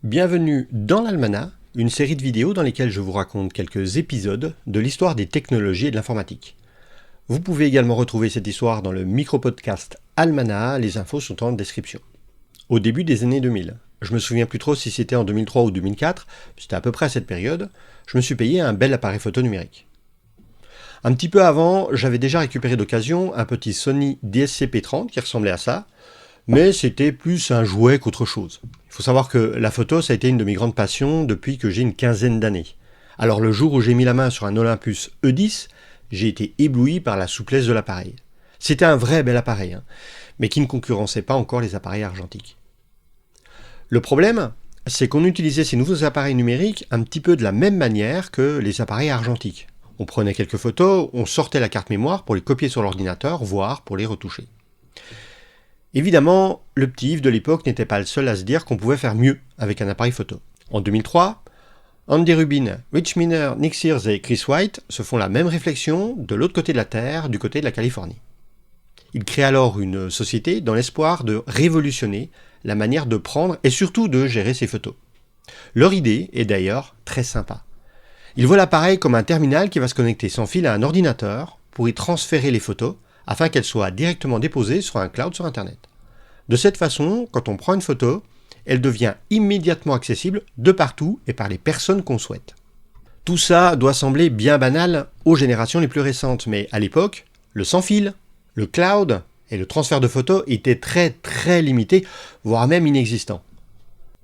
Bienvenue dans l'Almanach, une série de vidéos dans lesquelles je vous raconte quelques épisodes de l'histoire des technologies et de l'informatique. Vous pouvez également retrouver cette histoire dans le micro-podcast Almanach, les infos sont en description. Au début des années 2000, je me souviens plus trop si c'était en 2003 ou 2004, c'était à peu près à cette période, je me suis payé un bel appareil photo numérique. Un petit peu avant, j'avais déjà récupéré d'occasion un petit Sony DSC-P30 qui ressemblait à ça, mais c'était plus un jouet qu'autre chose. Il faut savoir que la photo, ça a été une de mes grandes passions depuis que j'ai une quinzaine d'années. Alors le jour où j'ai mis la main sur un Olympus E10, j'ai été ébloui par la souplesse de l'appareil. C'était un vrai bel appareil, mais qui ne concurrençait pas encore les appareils argentiques. Le problème, c'est qu'on utilisait ces nouveaux appareils numériques un petit peu de la même manière que les appareils argentiques. On prenait quelques photos, on sortait la carte mémoire pour les copier sur l'ordinateur, voire pour les retoucher. Évidemment, le petit Yves de l'époque n'était pas le seul à se dire qu'on pouvait faire mieux avec un appareil photo. En 2003, Andy Rubin, Rich Miner, Nick Sears et Chris White se font la même réflexion de l'autre côté de la Terre, du côté de la Californie. Ils créent alors une société dans l'espoir de révolutionner la manière de prendre et surtout de gérer ces photos. Leur idée est d'ailleurs très sympa. Ils voient l'appareil comme un terminal qui va se connecter sans fil à un ordinateur pour y transférer les photos afin qu'elles soient directement déposées sur un cloud sur Internet. De cette façon, quand on prend une photo, elle devient immédiatement accessible de partout et par les personnes qu'on souhaite. Tout ça doit sembler bien banal aux générations les plus récentes, mais à l'époque, le sans-fil, le cloud et le transfert de photos étaient très limités, voire même inexistants.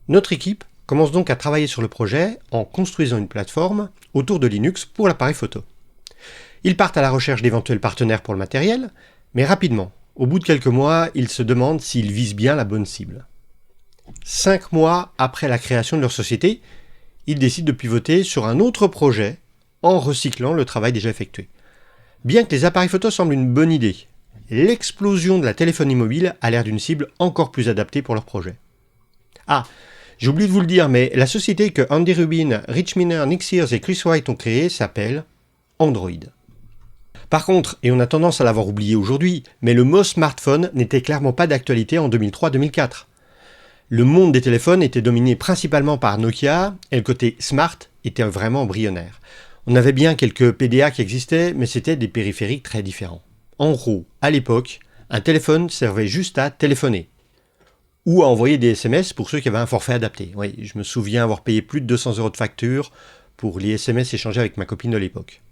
Notre équipe commence donc à travailler sur le projet en construisant une plateforme autour de Linux pour l'appareil photo. Ils partent à la recherche d'éventuels partenaires pour le matériel, mais rapidement, au bout de quelques mois, ils se demandent s'ils visent bien la bonne cible. 5 mois après la création de leur société, ils décident de pivoter sur un autre projet en recyclant le travail déjà effectué. Bien que les appareils photo semblent une bonne idée, l'explosion de la téléphonie mobile a l'air d'une cible encore plus adaptée pour leur projet. Ah, j'ai oublié de vous le dire, mais la société que Andy Rubin, Rich Miner, Nick Sears et Chris White ont créée s'appelle Android. Par contre, et on a tendance à l'avoir oublié aujourd'hui, mais le mot smartphone n'était clairement pas d'actualité en 2003-2004. Le monde des téléphones était dominé principalement par Nokia, et le côté smart était vraiment embryonnaire. On avait bien quelques PDA qui existaient, mais c'était des périphériques très différents. En gros, à l'époque, un téléphone servait juste à téléphoner, ou à envoyer des SMS pour ceux qui avaient un forfait adapté. Oui, je me souviens avoir payé plus de 200 € de facture pour les SMS échangés avec ma copine de l'époque.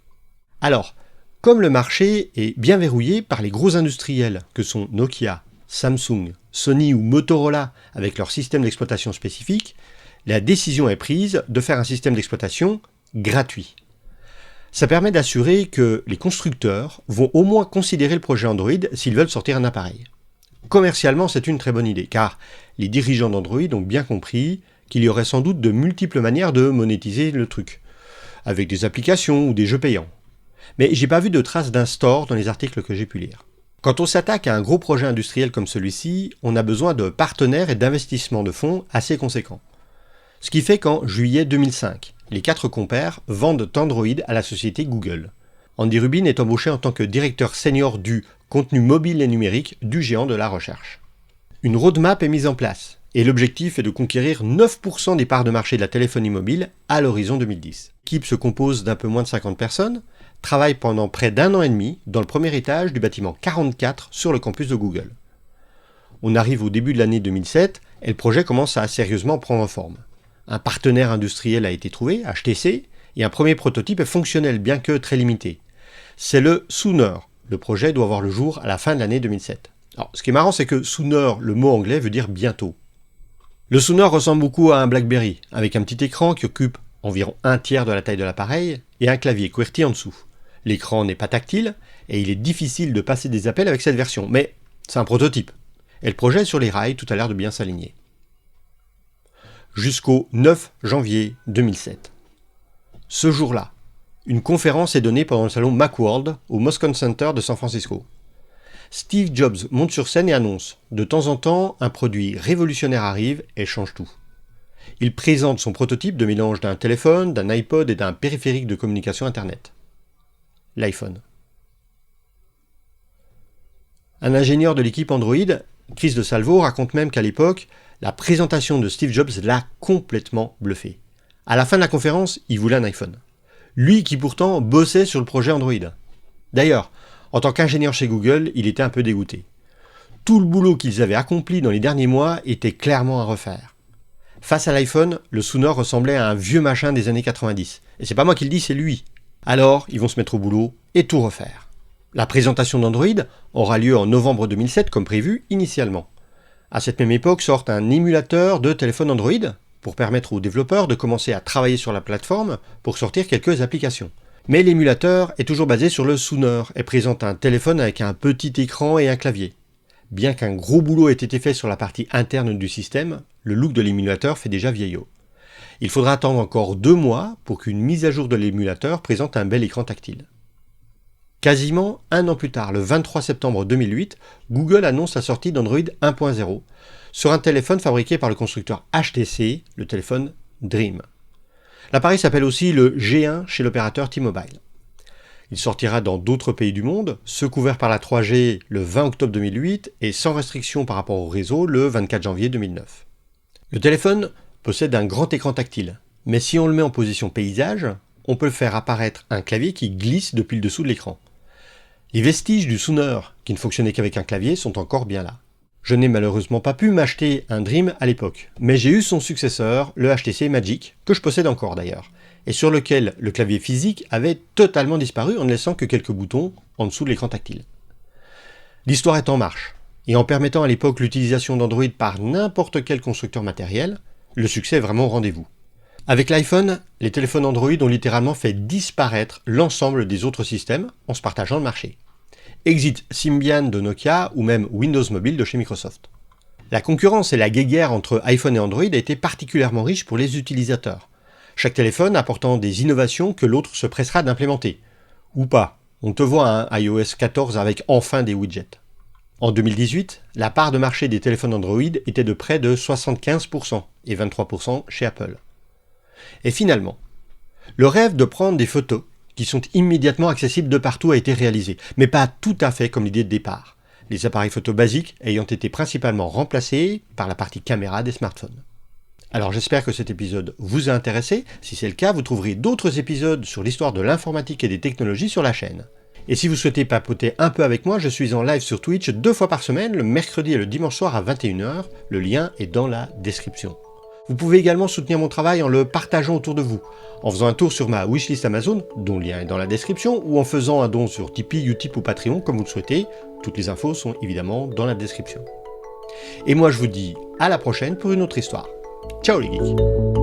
Alors, comme le marché est bien verrouillé par les gros industriels que sont Nokia, Samsung, Sony ou Motorola avec leur système d'exploitation spécifique, la décision est prise de faire un système d'exploitation gratuit. Ça permet d'assurer que les constructeurs vont au moins considérer le projet Android s'ils veulent sortir un appareil. Commercialement, c'est une très bonne idée, car les dirigeants d'Android ont bien compris qu'il y aurait sans doute de multiples manières de monétiser le truc, avec des applications ou des jeux payants. Mais j'ai pas vu de traces d'un store dans les articles que j'ai pu lire. Quand on s'attaque à un gros projet industriel comme celui-ci, on a besoin de partenaires et d'investissements de fonds assez conséquents. Ce qui fait qu'en juillet 2005, les 4 compères vendent Android à la société Google. Andy Rubin est embauché en tant que directeur senior du contenu mobile et numérique du géant de la recherche. Une roadmap est mise en place, et l'objectif est de conquérir 9% des parts de marché de la téléphonie mobile à l'horizon 2010. L'équipe se compose d'un peu moins de 50 personnes, travaille pendant près d'1 an et demi dans le premier étage du bâtiment 44 sur le campus de Google. On arrive au début de l'année 2007 et le projet commence à sérieusement prendre forme. Un partenaire industriel a été trouvé, HTC, et un premier prototype est fonctionnel bien que très limité. C'est le Sooner. Le projet doit voir le jour à la fin de l'année 2007. Alors, ce qui est marrant, c'est que Sooner, le mot anglais, veut dire bientôt. Le Sooner ressemble beaucoup à un BlackBerry, avec un petit écran qui occupe environ 1/3 de la taille de l'appareil et un clavier QWERTY en dessous. L'écran n'est pas tactile et il est difficile de passer des appels avec cette version, mais c'est un prototype. Et le projet sur les rails, tout a l'air de bien s'aligner. Jusqu'au 9 janvier 2007. Ce jour-là, une conférence est donnée pendant le salon Macworld au Moscone Center de San Francisco. Steve Jobs monte sur scène et annonce « De temps en temps, un produit révolutionnaire arrive et change tout ». Il présente son prototype de mélange d'un téléphone, d'un iPod et d'un périphérique de communication Internet. L'iPhone. Un ingénieur de l'équipe Android Chris DeSalvo raconte même qu'à l'époque, la présentation de Steve Jobs l'a complètement bluffé. À la fin de la conférence, il voulait un iPhone. Lui qui pourtant bossait sur le projet Android. D'ailleurs, en tant qu'ingénieur chez Google, il était un peu dégoûté. Tout le boulot qu'ils avaient accompli dans les derniers mois était clairement à refaire. Face à l'iPhone, le Sonor ressemblait à un vieux machin des années 90. Et c'est pas moi qui le dis, c'est lui. Alors, ils vont se mettre au boulot et tout refaire. La présentation d'Android aura lieu en novembre 2007 comme prévu initialement. À cette même époque sort un émulateur de téléphone Android pour permettre aux développeurs de commencer à travailler sur la plateforme pour sortir quelques applications. Mais l'émulateur est toujours basé sur le Sonor et présente un téléphone avec un petit écran et un clavier. Bien qu'un gros boulot ait été fait sur la partie interne du système, le look de l'émulateur fait déjà vieillot. Il faudra attendre encore 2 mois pour qu'une mise à jour de l'émulateur présente un bel écran tactile. Quasiment un an plus tard, le 23 septembre 2008, Google annonce la sortie d'Android 1.0 sur un téléphone fabriqué par le constructeur HTC, le téléphone Dream. L'appareil s'appelle aussi le G1 chez l'opérateur T-Mobile. Il sortira dans d'autres pays du monde, ceux couverts par la 3G le 20 octobre 2008 et sans restriction par rapport au réseau le 24 janvier 2009. Le téléphone possède un grand écran tactile, mais si on le met en position paysage, on peut faire apparaître un clavier qui glisse depuis le dessous de l'écran. Les vestiges du Sonor, qui ne fonctionnait qu'avec un clavier, sont encore bien là. Je n'ai malheureusement pas pu m'acheter un Dream à l'époque, mais j'ai eu son successeur, le HTC Magic, que je possède encore d'ailleurs, et sur lequel le clavier physique avait totalement disparu en ne laissant que quelques boutons en dessous de l'écran tactile. L'histoire est en marche, et en permettant à l'époque l'utilisation d'Android par n'importe quel constructeur matériel, le succès est vraiment au rendez-vous. Avec l'iPhone, les téléphones Android ont littéralement fait disparaître l'ensemble des autres systèmes en se partageant le marché. Exit Symbian de Nokia ou même Windows Mobile de chez Microsoft. La concurrence et la guéguerre entre iPhone et Android a été particulièrement riche pour les utilisateurs. Chaque téléphone apportant des innovations que l'autre se pressera d'implémenter. Ou pas, on te voit un iOS 14 avec enfin des widgets. En 2018, la part de marché des téléphones Android était de près de 75% et 23% chez Apple. Et finalement, le rêve de prendre des photos qui sont immédiatement accessibles de partout a été réalisé, mais pas tout à fait comme l'idée de départ, les appareils photo basiques ayant été principalement remplacés par la partie caméra des smartphones. Alors j'espère que cet épisode vous a intéressé. Si c'est le cas, vous trouverez d'autres épisodes sur l'histoire de l'informatique et des technologies sur la chaîne. Et si vous souhaitez papoter un peu avec moi, je suis en live sur Twitch 2 fois par semaine, le mercredi et le dimanche soir à 21h. Le lien est dans la description. Vous pouvez également soutenir mon travail en le partageant autour de vous, en faisant un tour sur ma wishlist Amazon, dont le lien est dans la description, ou en faisant un don sur Tipeee, Utip ou Patreon, comme vous le souhaitez. Toutes les infos sont évidemment dans la description. Et moi je vous dis à la prochaine pour une autre histoire. Ciao les geeks!